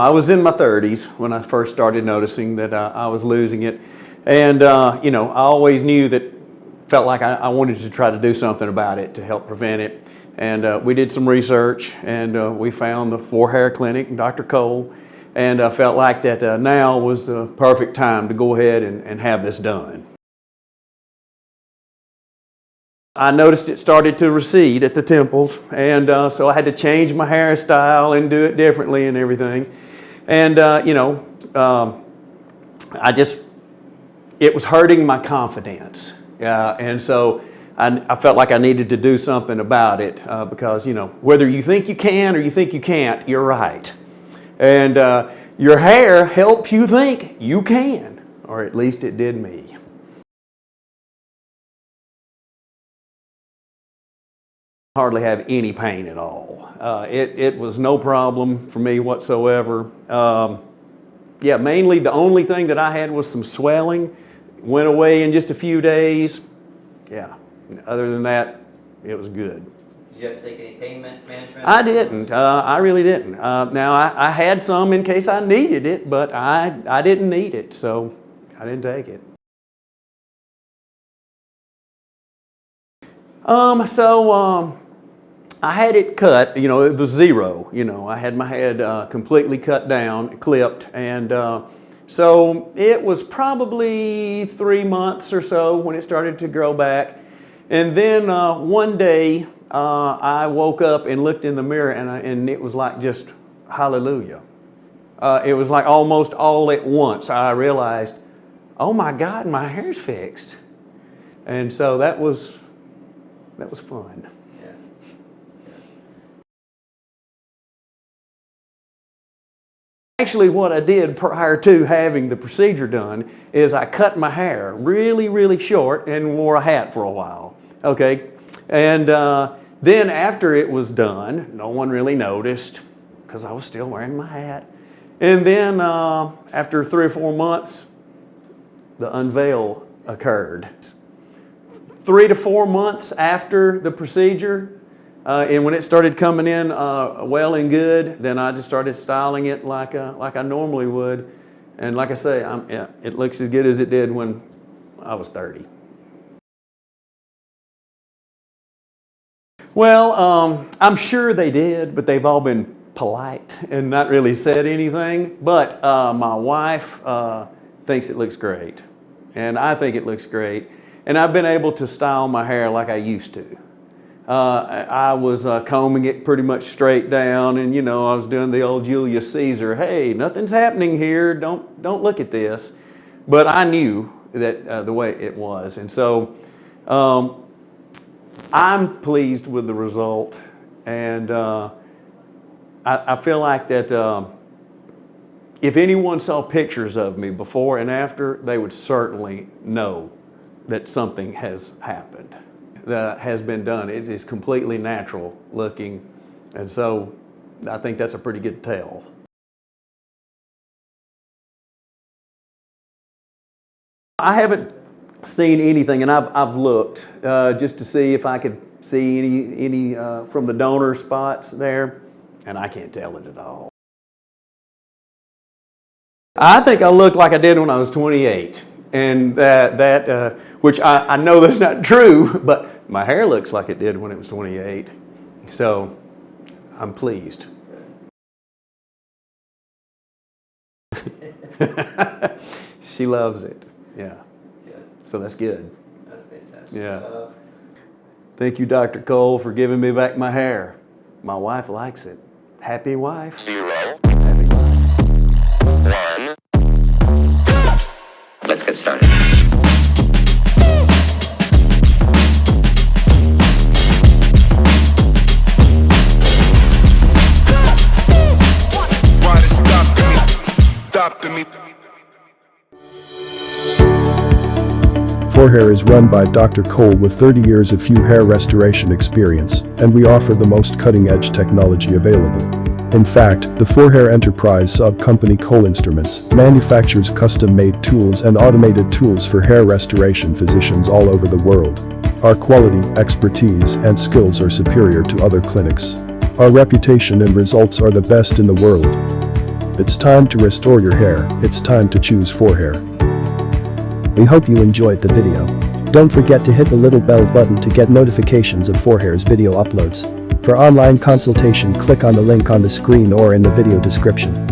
I was in my 30s when I first started noticing that I was losing it. And, you know, I always knew that, felt like I wanted to try to do something about it to help prevent it. And we did some research, and we found the ForHair Clinic and Dr. Cole, and I felt like that now was the perfect time to go ahead and have this done. I noticed it started to recede at the temples, and so I had to change my hairstyle and do it differently and everything. And, you know, it was hurting my confidence. And so I felt like I needed to do something about it because, you know, whether you think you can or you think you can't, you're right. And your hair helps you think you can, or at least it did me. Hardly have any pain at all. It was no problem for me whatsoever. Yeah, mainly the only thing that I had was some swelling. Went away in just a few days. Yeah, other than that, it was good. Did you have to take any pain management? I didn't. I really didn't. Now, I had some in case I needed it, but I didn't need it, so I didn't take it. I had it cut, you know, it was zero. You know, I had my head completely cut down, clipped, and so it was probably 3 months or so when it started to grow back. And then one day I woke up and looked in the mirror, and it was like just hallelujah. It was like almost all at once I realized, oh my God, my hair's fixed. And so that was fun. Actually, what I did prior to having the procedure done is I cut my hair really, really short and wore a hat for a while, okay? And then after it was done, no one really noticed because I was still wearing my hat. And then after 3 or 4 months, the unveil occurred. 3 to 4 months after the procedure, and when it started coming in well and good, then I just started styling it like I normally would. And like I say, it looks as good as it did when I was 30. Well, I'm sure they did, but they've all been polite and not really said anything. But my wife thinks it looks great, and I think it looks great. And I've been able to style my hair like I used to. I was combing it pretty much straight down, and you know, I was doing the old Julius Caesar, hey, nothing's happening here, don't look at this. But I knew that the way it was, and so I'm pleased with the result, and I feel like that if anyone saw pictures of me before and after, they would certainly know that something has happened. That has been done. It is completely natural looking, and so I think that's a pretty good tell. I haven't seen anything, and I've looked just to see if I could see any from the donor spots there, and I can't tell it at all. I think I look like I did when I was 28. And which I know that's not true, but my hair looks like it did when it was 28. So I'm pleased. She loves it. Yeah. Good. So that's good. That's fantastic. Yeah. Thank you, Dr. Cole, for giving me back my hair. My wife likes it. Happy wife. 0, Happy wife. 1. Let's get started. Why they stopping me? ForHair is run by Dr. Cole with 30 years of hair restoration experience, and we offer the most cutting-edge technology available. In fact, the ForHair Enterprise sub-company Cole Instruments manufactures custom-made tools and automated tools for hair restoration physicians all over the world. Our quality, expertise, and skills are superior to other clinics. Our reputation and results are the best in the world. It's time to restore your hair. It's time to choose ForHair. We hope you enjoyed the video. Don't forget to hit the little bell button to get notifications of ForHair's video uploads. For online consultation, click on the link on the screen or in the video description.